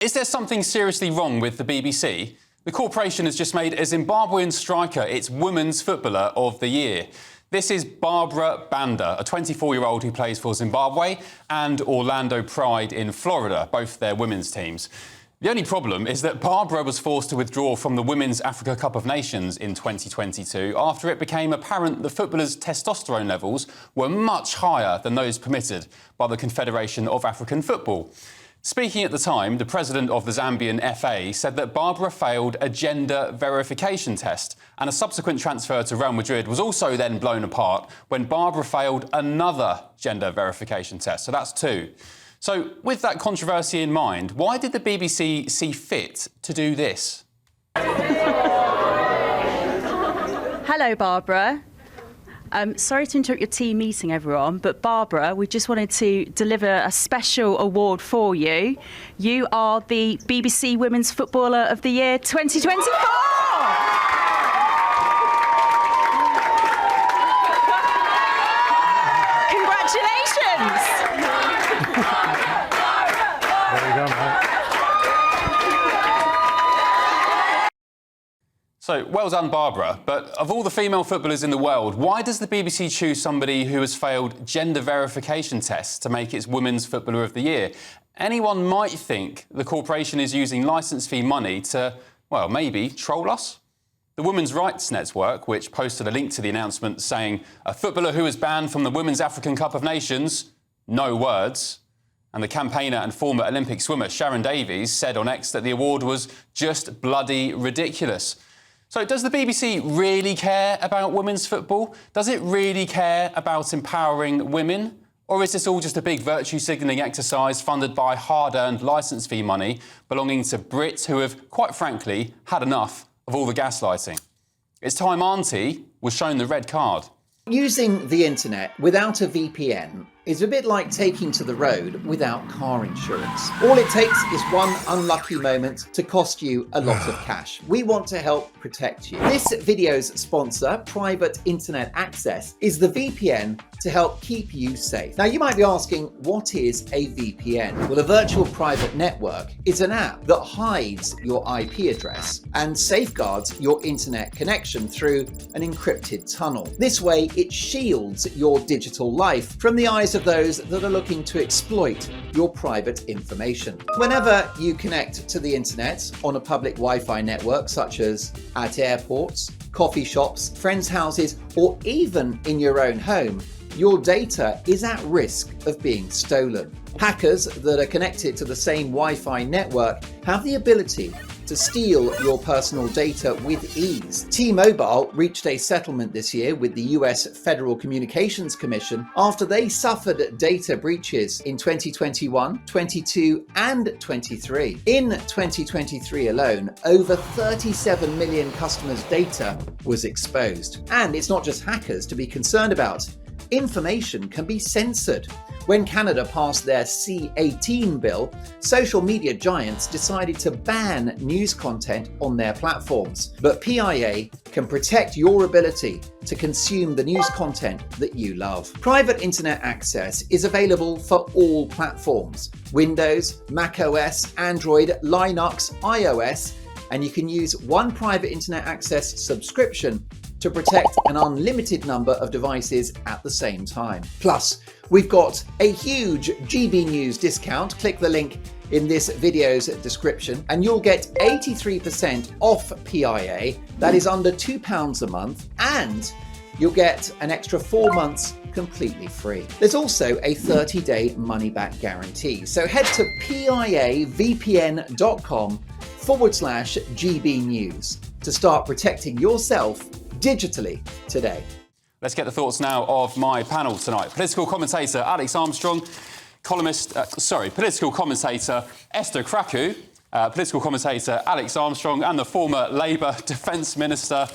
Is there something seriously wrong with the BBC? The corporation has just made a Zimbabwean striker its Women's Footballer of the Year. This is Barbara Banda, a 24-year-old who plays for Zimbabwe and Orlando Pride in Florida, both their women's teams. The only problem is that Barbara was forced to withdraw from the Women's Africa Cup of Nations in 2022 after it became apparent the footballers' testosterone levels were much higher than those permitted by the Confederation of African Football. Speaking at the time, the president of the Zambian FA said that Barbara failed a gender verification test, and a subsequent transfer to Real Madrid was also then blown apart when Barbara failed another gender verification test. So that's two. So with that controversy in mind, why did the BBC see fit to do this? Hello, Barbara. Sorry to interrupt your team meeting, everyone, but Barbara, we just wanted to deliver a special award for you. You are the BBC Women's Footballer of the Year 2024! Congratulations! There you go, mate. So, well done, Barbara. But of all the female footballers in the world, why does the BBC choose somebody who has failed gender verification tests to make its Women's Footballer of the Year? Anyone might think the corporation is using licence fee money to, well, maybe troll us? The Women's Rights Network, which posted a link to the announcement saying, a footballer who was banned from the Women's African Cup of Nations, no words. And the campaigner and former Olympic swimmer Sharon Davies said on X that the award was just bloody ridiculous. So does the BBC really care about women's football? Does it really care about empowering women? Or is this all just a big virtue signalling exercise funded by hard-earned licence fee money belonging to Brits who have, quite frankly, had enough of all the gaslighting? It's time Auntie was shown the red card. Using the internet without a VPN is a bit like taking to the road without car insurance. All it takes is one unlucky moment to cost you a lot of cash. We want to help protect you. This video's sponsor, Private Internet Access, is the VPN to help keep you safe. Now, you might be asking, what is a VPN? Well, a virtual private network is an app that hides your IP address and safeguards your internet connection through an encrypted tunnel. This way, it shields your digital life from the eyes of those that are looking to exploit your private information. Whenever you connect to the internet on a public Wi-Fi network, such as at airports, coffee shops, friends' houses, or even in your own home, your data is at risk of being stolen. Hackers that are connected to the same Wi-Fi network have the ability to steal your personal data with ease. T-Mobile reached a settlement this year with the US Federal Communications Commission after they suffered data breaches in 2021, 22, and 23. In 2023 alone, over 37 million customers' data was exposed. And it's not just hackers to be concerned about. Information can be censored. When Canada passed their C-18 bill, social media giants decided to ban news content on their platforms. But PIA can protect your ability to consume the news content that you love. Private Internet Access is available for all platforms: Windows, macOS, Android, Linux, iOS, and you can use one Private Internet Access subscription to protect an unlimited number of devices at the same time. Plus, we've got a huge GB News discount. Click the link in this video's description and you'll get 83% off PIA. That is under £2 a month, and you'll get an extra 4 months completely free. There's also a 30-day money-back guarantee. So head to piavpn.com/GB News to start protecting yourself digitally today. Let's get the thoughts now of my panel tonight. Political commentator Alex Armstrong, political commentator Esther Kraku, political commentator Alex Armstrong, and the former Labour Defence Minister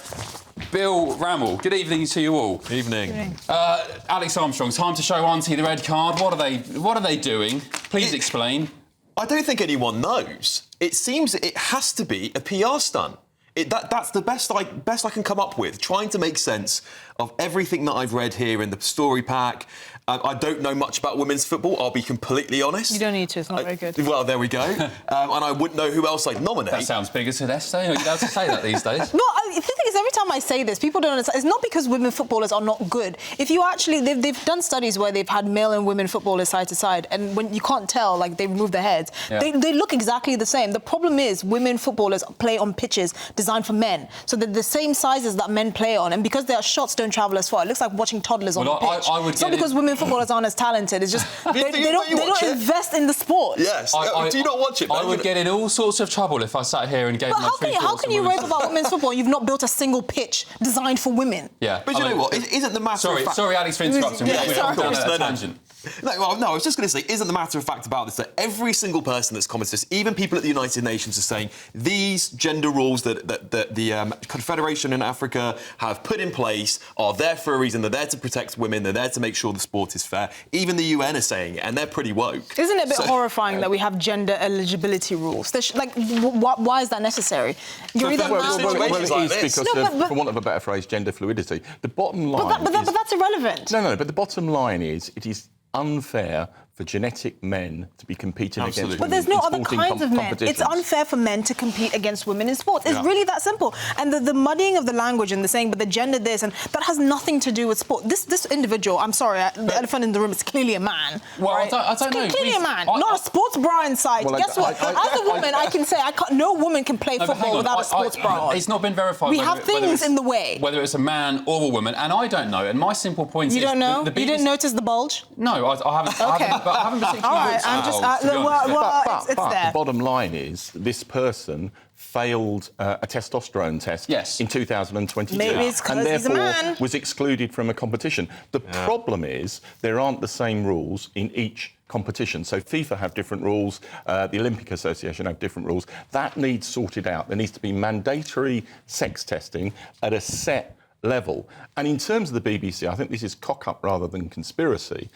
Bill Rammell. Good evening to you all. Evening. Alex Armstrong, time to show Auntie the red card. What are they doing? Please explain. I don't think anyone knows. It seems it has to be a PR stunt. That's the best I can come up with, trying to make sense of everything that I've read here in the story pack I don't know much about women's football, I'll be completely honest. You don't need to, it's not very good. Well, there we go. And I wouldn't know who else I'd nominate. That sounds big as an essay. You're allowed to say that these days. No, the thing is, every time I say this, people don't understand. It's not because women footballers are not good. If you actually, they've done studies where they've had male and women footballers side to side, and when you can't tell, like they remove their heads, they look exactly the same. The problem is women footballers play on pitches designed for men, so they're the same sizes that men play on, and because their shots don't travel as far, it looks like watching toddlers on the pitch. It's not because women footballers aren't as talented. It's just they don't invest in the sport. Yes. Do you not watch it? I would get in all sorts of trouble if I sat here and gave my true thoughts. How can you rave about women's football and you've not built a single pitch designed for women? Yeah. But you know what? Isn't the matter of fact... Sorry, Alex, for interrupting. Yeah, We're down a tangent. No, I was just going to say, isn't the matter of fact about this that every single person that's commented this, even people at the United Nations, are saying these gender rules that the Confederation in Africa have put in place are there for a reason. They're there to protect women. They're there to make sure the sport is fair. Even the UN are saying it, and they're pretty woke. Isn't it a bit horrifying that we have gender eligibility rules? Why is that necessary? You're either well, it is because, for want of a better phrase, gender fluidity. The bottom line but that's irrelevant. No, but the bottom line is it is unfair for genetic men to be competing against women. But there's no in other kinds of men. It's unfair for men to compete against women in sports. It's really that simple. And the muddying of the language and the saying, but the gender this, and that has nothing to do with sport. This individual, I'm sorry, the elephant in the room is clearly a man. Well, right? I don't know. Clearly a man, not a sports bra inside. Well, Guess what? As a woman, I can say no woman can play football without a sports bra on. It's not been verified. We have things in the way. Whether it's a man or a woman, and I don't know. And my simple point is... You don't know? You didn't notice the bulge? No, I haven't. Okay. I haven't particularly... I'm just... it's there. The bottom line is this person failed a testosterone test in 2022 Maybe it's 'cause and he's a therefore man. was excluded from a competition. The problem is there aren't the same rules in each competition. So FIFA have different rules, the Olympic Association have different rules. That needs sorted out. There needs to be mandatory sex testing at a set level. And in terms of the BBC, I think this is cock-up rather than conspiracy.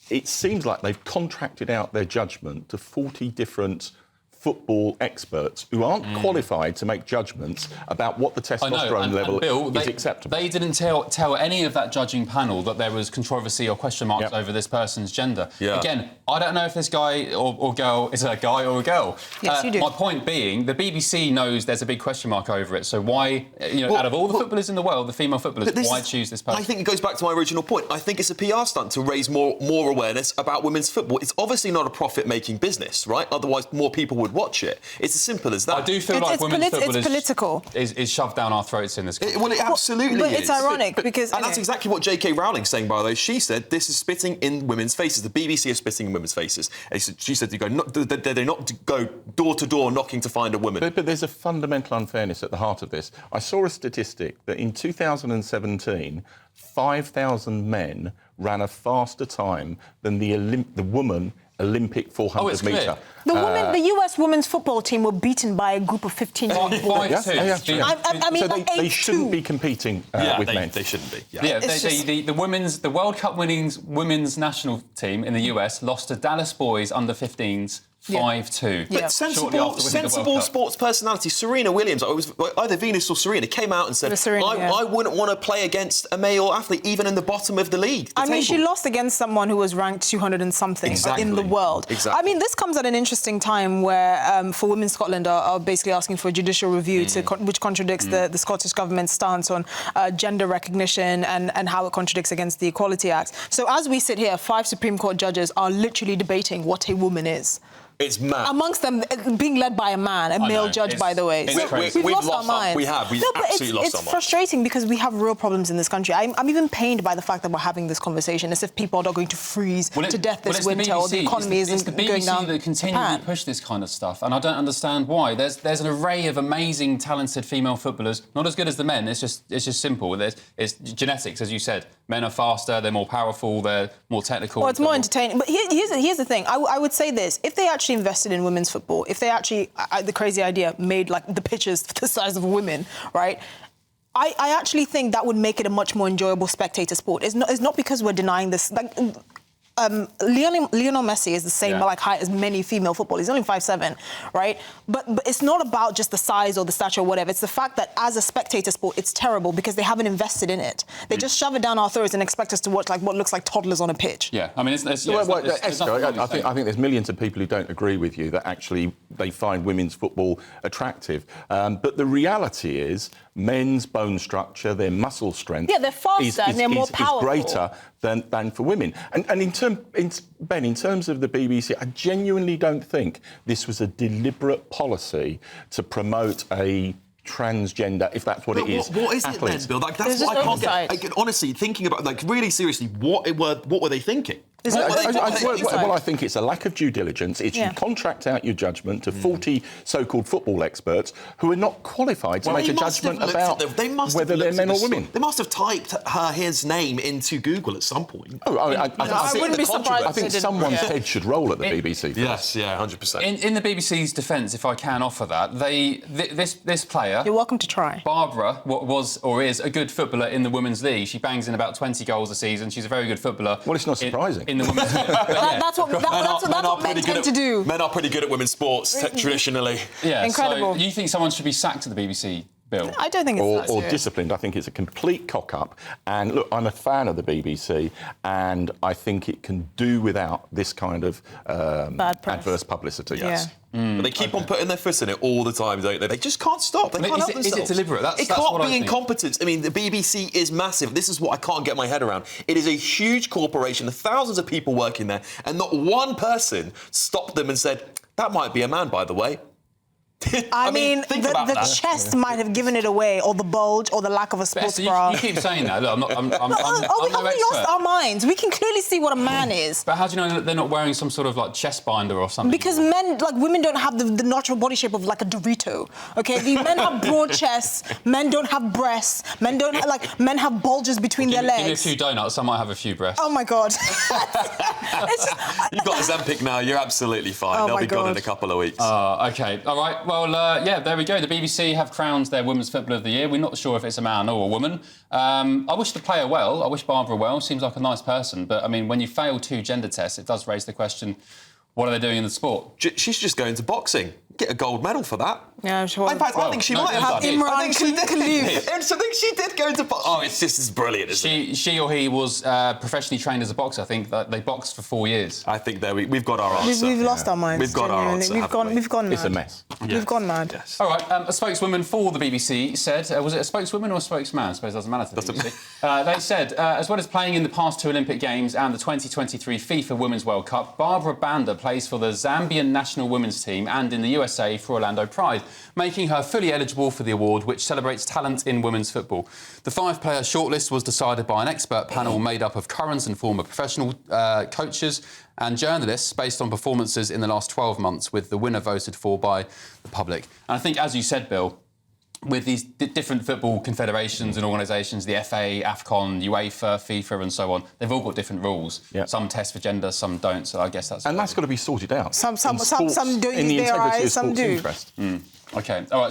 It seems like they've contracted out their judgment to 40 different football experts who aren't qualified to make judgments about what the testosterone level is acceptable. They didn't tell any of that judging panel that there was controversy or question marks over this person's gender. Yeah. Again, I don't know if this guy or girl is a guy or a girl. Yes, you do. My point being, the BBC knows there's a big question mark over it. So why, out of all the footballers in the world, the female footballers, why choose this person? I think it goes back to my original point. I think it's a PR stunt to raise more awareness about women's football. It's obviously not a profit-making business, right? Otherwise, more people would watch it. It's as simple as that. I do feel like women's football it's political. Is shoved down our throats in this country. It absolutely but is. It's ironic because... And that's exactly what J.K. Rowling's saying, by the way. She said this is spitting in women's faces. The BBC is spitting in women's faces. She said they not go door to door knocking to find a woman. But there's a fundamental unfairness at the heart of this. I saw a statistic that in 2017, 5,000 men ran a faster time than the woman Olympic 400 metre. The US women's football team were beaten by a group of 15-year-old boys. I mean, so they shouldn't be competing with men. They shouldn't be. The World Cup winning women's national team in the US lost to Dallas boys under 15s 5-2. But sensible sports personality, Serena Williams, it was either Venus or Serena, came out and said, I wouldn't want to play against a male athlete, even in the bottom of the league. I mean, she lost against someone who was ranked 200 and something in the world. Exactly. I mean, this comes at an interesting time where, for Women Scotland are basically asking for a judicial review which contradicts the Scottish Government's stance on gender recognition and how it contradicts against the Equality Act. So as we sit here, 5 Supreme Court judges are literally debating what a woman is. It's mad. Amongst them, being led by a man, a male judge, by the way. We've lost our minds. We've absolutely lost our minds. It's frustrating because we have real problems in this country. I'm even pained by the fact that we're having this conversation as if people are not going to freeze to death this winter or the economy isn't going down. It's the BBC that continually push this kind of stuff, and I don't understand why. There's an array of amazing, talented female footballers, not as good as the men. It's just simple. It's genetics, as you said. Men are faster, they're more powerful, they're more technical. Well, it's more entertaining. But here's the thing. I would say this. If they actually invested in women's football, if they actually, the crazy idea, made like the pitches the size of women, right? I actually think that would make it a much more enjoyable spectator sport. It's not because we're denying this. Like, Lionel Messi is the same like height as many female footballers. He's only 5'7", right? But it's not about just the size or the stature or whatever. It's the fact that as a spectator sport, it's terrible because they haven't invested in it. They just shove it down our throats and expect us to watch like what looks like toddlers on a pitch. Yeah, I mean, I think there's millions of people who don't agree with you that actually they find women's football attractive. But the reality is, men's bone structure, their muscle strength, they're faster and they're more powerful. Is greater than for women. And in terms of the BBC, I genuinely don't think this was a deliberate policy to promote a transgender, if that's what it is. What is it then, Bill? Like, that's what I can't get. Like, honestly, thinking about, like, really seriously, what were they thinking? Well, I think it's a lack of due diligence. It's you contract out your judgment to 40 so-called football experts who are not qualified to make a judgment about whether they're men or women. They must have typed his name into Google at some point. I wouldn't be surprised. I think someone's head should roll at the BBC. Yes, 100%. In the BBC's defence, if I can offer that, this player... You're welcome to try. Barbara was or is a good footballer in the Women's League. She bangs in about 20 goals a season. She's a very good footballer. Well, it's not surprising. In the Women's League. That's what men tend to do. Men are pretty good at women's sports, traditionally. Yeah, incredible. So you think someone should be sacked at the BBC, Bill? I don't think it's or disciplined. I think it's a complete cock-up. And look, I'm a fan of the BBC, and I think it can do without this kind of adverse publicity. Yes. But they keep on putting their foot in it all the time, don't they? They just can't stop. They can't help themselves. Is it deliberate? It can't be incompetence. I mean, the BBC is massive. This is what I can't get my head around. It is a huge corporation, thousands of people working there, and not one person stopped them and said, that might be a man, by the way. I mean the chest might have given it away, or the bulge, or the lack of a sports bra. You keep saying that. Look, I'm we lost our minds. We can clearly see what a man is. But how do you know that they're not wearing some sort of like chest binder or something? Because women don't have the natural body shape of like a Dorito. Okay, the men have broad chests. Men don't have breasts. Men have bulges between their legs. Give me a few donuts. I might have a few breasts. Oh my God. You've got Ozempic now. You're absolutely fine. They'll be gone in a couple of weeks. Okay. All right. Well, there we go. The BBC have crowned their Women's Footballer of the Year. We're not sure if it's a man or a woman. I wish the player well. I wish Barbara well. Seems like a nice person. But, I mean, when you fail 2 gender tests, it does raise the question, what are they doing in the sport? She's just going to boxing. Get a gold medal for that. Yeah, sure. In fact, I think she might have. I think she did go into boxing. Oh, it's just as brilliant, isn't it? She or he was professionally trained as a boxer. I think that they boxed for 4 years. I think we've got our answer. We've lost our minds. We've got our answer. We've gone mad. It's a mess. Yes. We've gone mad. Yes. All right, a spokeswoman for the BBC said, was it a spokeswoman or a spokesman? I suppose it doesn't matter to the BBC. They said, as well as playing in the past 2 Olympic Games and the 2023 FIFA Women's World Cup, Barbara Banda plays for the Zambian national women's team and in the USA for Orlando Pride, making her fully eligible for the award, which celebrates talent in women's football. The 5-player shortlist was decided by an expert panel made up of current and former professional coaches and journalists based on performances in the last 12 months, with the winner voted for by the public. And I think, as you said, Bill, with these different football confederations and organisations, the FA, AFCON, UEFA, FIFA and so on, they've all got different rules. Yep. Some test for gender, some don't, so I guess that's... And that's got to be sorted out. Some don't use their eyes, some do. OK, all right.